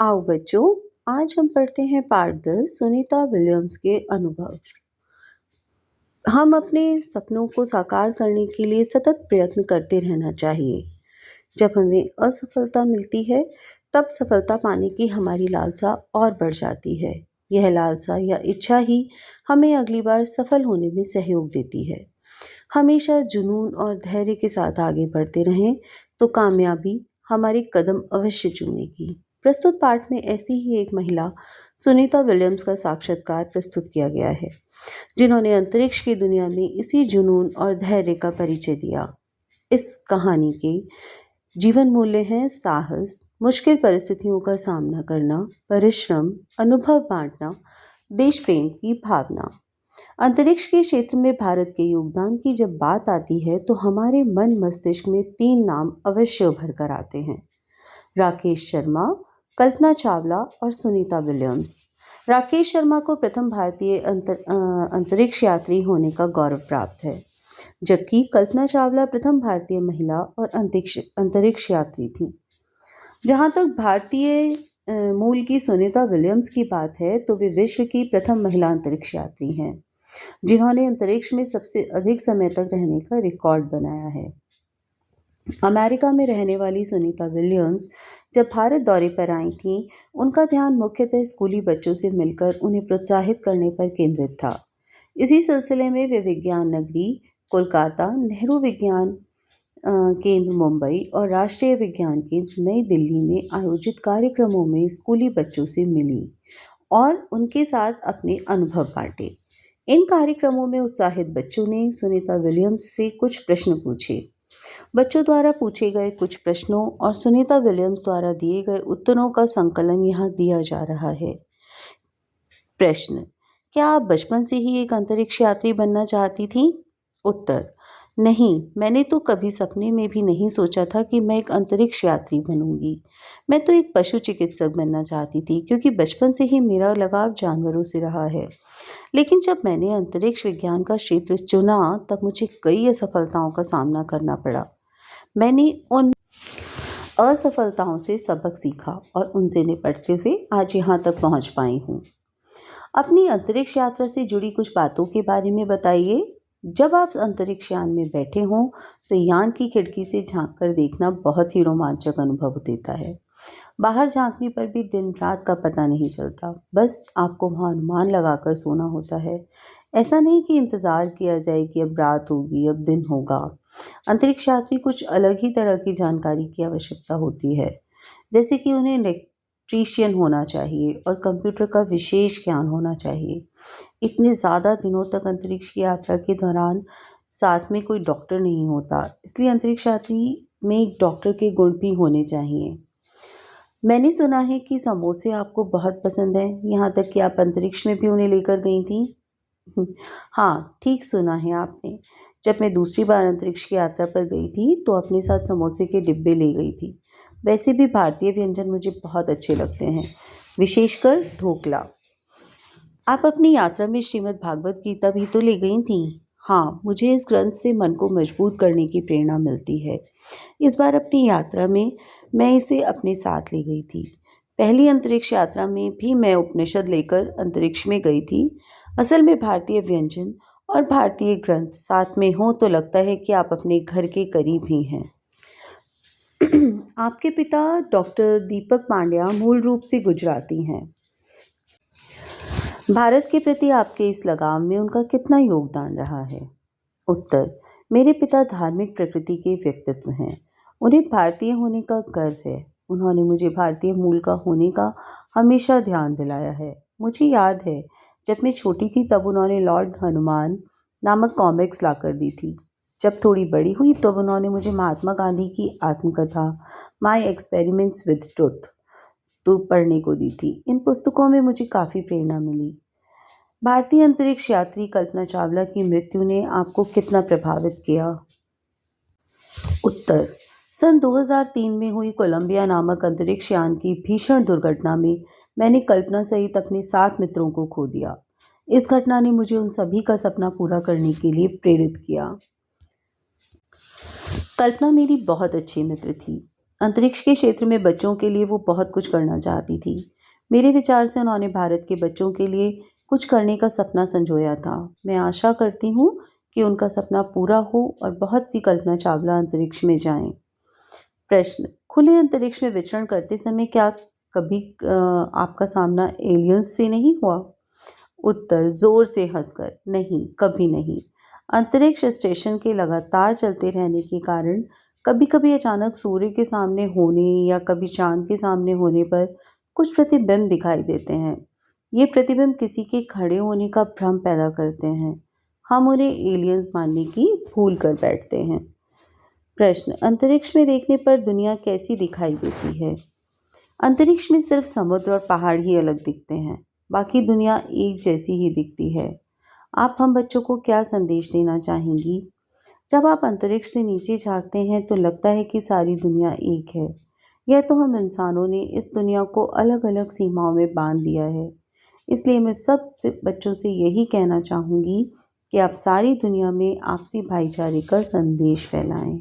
आओ बच्चों, आज हम पढ़ते हैं पाठ 10 सुनीता विलियम्स के अनुभव। हम अपने सपनों को साकार करने के लिए सतत प्रयत्न करते रहना चाहिए। जब हमें असफलता मिलती है, तब सफलता पाने की हमारी लालसा और बढ़ जाती है। यह लालसा या इच्छा ही हमें अगली बार सफल होने में सहयोग देती है। हमेशा जुनून और धैर्य के साथ आगे बढ़ते रहें, तो कामयाबी हमारी कदम अवश्य चूमेगी। प्रस्तुत पाठ में ऐसी ही एक महिला सुनीता विलियम्स का साक्षात्कार प्रस्तुत किया गया है, जिन्होंने अंतरिक्ष की दुनिया में इसी जुनून और धैर्य का परिचय दिया। इस कहानी के जीवन मूल्य हैं साहस, मुश्किल परिस्थितियों का सामना करना, परिश्रम, अनुभव बांटना, देश प्रेम की भावना। अंतरिक्ष के क्षेत्र में भारत के योगदान की जब बात आती है, तो हमारे मन मस्तिष्क में 3 नाम अवश्य उभर कर आते हैं: राकेश शर्मा, कल्पना चावला और सुनीता विलियम्स। राकेश शर्मा को प्रथम भारतीय अंतरिक्ष यात्री होने का गौरव प्राप्त है, जबकि कल्पना चावला प्रथम भारतीय महिला और अंतरिक्ष यात्री थी। जहां तक भारतीय मूल की सुनीता विलियम्स की बात है, तो वे विश्व की प्रथम महिला अंतरिक्ष यात्री हैं, जिन्होंने अंतरिक्ष में सबसे अधिक समय तक रहने का रिकॉर्ड बनाया है। अमेरिका में रहने वाली सुनीता विलियम्स जब भारत दौरे पर आई थीं, उनका ध्यान मुख्यतः स्कूली बच्चों से मिलकर उन्हें प्रोत्साहित करने पर केंद्रित था। इसी सिलसिले में वे विज्ञान नगरी कोलकाता, नेहरू विज्ञान केंद्र मुंबई और राष्ट्रीय विज्ञान केंद्र नई दिल्ली में आयोजित कार्यक्रमों में स्कूली बच्चों से मिली और उनके साथ अपने अनुभव बांटे। इन कार्यक्रमों में उत्साहित बच्चों ने सुनीता विलियम्स से कुछ प्रश्न पूछे। बच्चों द्वारा पूछे गए कुछ प्रश्नों और सुनीता विलियम्स द्वारा दिए गए उत्तरों का संकलन यहाँ दिया जा रहा है। प्रश्न: क्या आप बचपन से ही एक अंतरिक्ष यात्री बनना चाहती थीं? उत्तर: नहीं, मैंने तो कभी सपने में भी नहीं सोचा था कि मैं एक अंतरिक्ष यात्री बनूंगी। मैं तो एक पशु चिकित्सक बनना चाहती थी, क्योंकि बचपन से ही मेरा लगाव जानवरों से रहा है। लेकिन जब मैंने अंतरिक्ष विज्ञान का क्षेत्र चुना, तब मुझे कई असफलताओं का सामना करना पड़ा। मैंने उन असफलताओं से सबक सीखा और उनसे निपटते हुए आज यहाँ तक पहुँच पाई हूँ। अपनी अंतरिक्ष यात्रा से जुड़ी कुछ बातों के बारे में बताइए। जब आप अंतरिक्ष यान में बैठे हों, तो यान की खिड़की से झांक कर देखना बहुत ही रोमांचक अनुभव देता है। बाहर झांकने पर भी दिन रात का पता नहीं चलता, बस आपको वहाँ अनुमान लगाकर सोना होता है। ऐसा नहीं कि इंतज़ार किया जाए कि अब रात होगी, अब दिन होगा। अंतरिक्ष यात्री कुछ अलग ही तरह की जानकारी की आवश्यकता होती है, जैसे कि उन्हें इलेक्ट्रीशियन होना चाहिए और कंप्यूटर का विशेष ज्ञान होना चाहिए। इतने ज़्यादा दिनों तक अंतरिक्ष की यात्रा के दौरान साथ में कोई डॉक्टर नहीं होता, इसलिए अंतरिक्ष यात्री में एक डॉक्टर के गुण भी होने चाहिए। मैंने सुना है कि समोसे आपको बहुत पसंद हैं, यहाँ तक कि आप अंतरिक्ष में भी उन्हें लेकर गई थी। हाँ, ठीक सुना है आपने। जब मैं दूसरी बार अंतरिक्ष की यात्रा पर गई थी, तो अपने साथ समोसे के डिब्बे ले गई थी। वैसे भी भारतीय व्यंजन मुझे बहुत अच्छे लगते हैं, विशेषकर ढोकला। आप अपनी यात्रा में श्रीमद् भागवत गीता भी तो ले गई थी। हाँ, मुझे इस ग्रंथ से मन को मजबूत करने की प्रेरणा मिलती है। इस बार अपनी यात्रा में मैं इसे अपने साथ ले गई थी। पहली अंतरिक्ष यात्रा में भी मैं उपनिषद लेकर अंतरिक्ष में गई थी। असल में भारतीय व्यंजन और भारतीय ग्रंथ साथ में हों तो लगता है कि आप अपने घर के करीब ही हैं। आपके पिता डॉक्टर दीपक पांड्या मूल रूप से गुजराती हैं। भारत के प्रति आपके इस लगाव में उनका कितना योगदान रहा है? उत्तर: मेरे पिता धार्मिक प्रकृति के व्यक्तित्व हैं। उन्हें भारतीय होने का गर्व है। उन्होंने मुझे भारतीय मूल का होने का हमेशा ध्यान दिलाया है। मुझे याद है, जब मैं छोटी थी तब उन्होंने लॉर्ड हनुमान नामक कॉमिक्स लाकर दी थी। जब थोड़ी बड़ी हुई तब उन्होंने मुझे महात्मा गांधी की आत्मकथा माई एक्सपेरिमेंट्स विद ट्रुथ तो पढ़ने को दी थी। इन पुस्तकों में मुझे काफ़ी प्रेरणा मिली। भारतीय अंतरिक्ष यात्री कल्पना चावला की मृत्यु ने आपको कितना प्रभावित किया? उत्तर: सन 2003 में हुई कोलंबिया नामक अंतरिक्ष यान की भीषण दुर्घटना में मैंने कल्पना सहित अपने 7 मित्रों को खो दिया। इस घटना ने मुझे उन सभी का सपना पूरा करने के लिए प्रेरित किया। कल्पना मेरी बहुत अच्छी मित्र थी। अंतरिक्ष के क्षेत्र में बच्चों के लिए वो बहुत कुछ करना चाहती थी। मेरे विचार से उन्होंने भारत के बच्चों के लिए कुछ करने का सपना संजोया था। मैं आशा करती हूँ कि उनका सपना पूरा हो और बहुत सी कल्पना चावला अंतरिक्ष में जाएं। प्रश्न, खुले अंतरिक्ष में विचरण करते समय क्या कभी आपका सामना एलियंस से नहीं हुआ? उत्तर जोर से हंसकर, नहीं, कभी नहीं। अंतरिक्ष स्टेशन के लगातार चलते रहने के कारण कभी-कभी अचानक सूर्य के सामने होने या कभी चांद के सामने होने पर कुछ प्रतिबिंब दिखाई देते हैं। ये प्रतिबिंब किसी के खड़े होने का भ्रम पैदा करते हैं। हम उन्हें एलियंस मानने की भूल कर बैठते हैं। प्रश्न, अंतरिक्ष में देखने पर दुनिया कैसी दिखाई देती है? अंतरिक्ष में सिर्फ समुद्र और पहाड़ ही अलग दिखते हैं। बाकी दुनिया एक जैसी ही दिखती है। आप हम बच्चों को क्या संदेश देना चाहेंगी? जब आप अंतरिक्ष से नीचे झांकते हैं तो लगता है कि सारी दुनिया एक है। यह तो हम इंसानों ने इस दुनिया को अलग-अलग सीमाओं में बांध दिया है। इसलिए मैं सब से बच्चों से यही कहना चाहूँगी कि आप सारी दुनिया में आपसी भाईचारे का संदेश फैलाएं।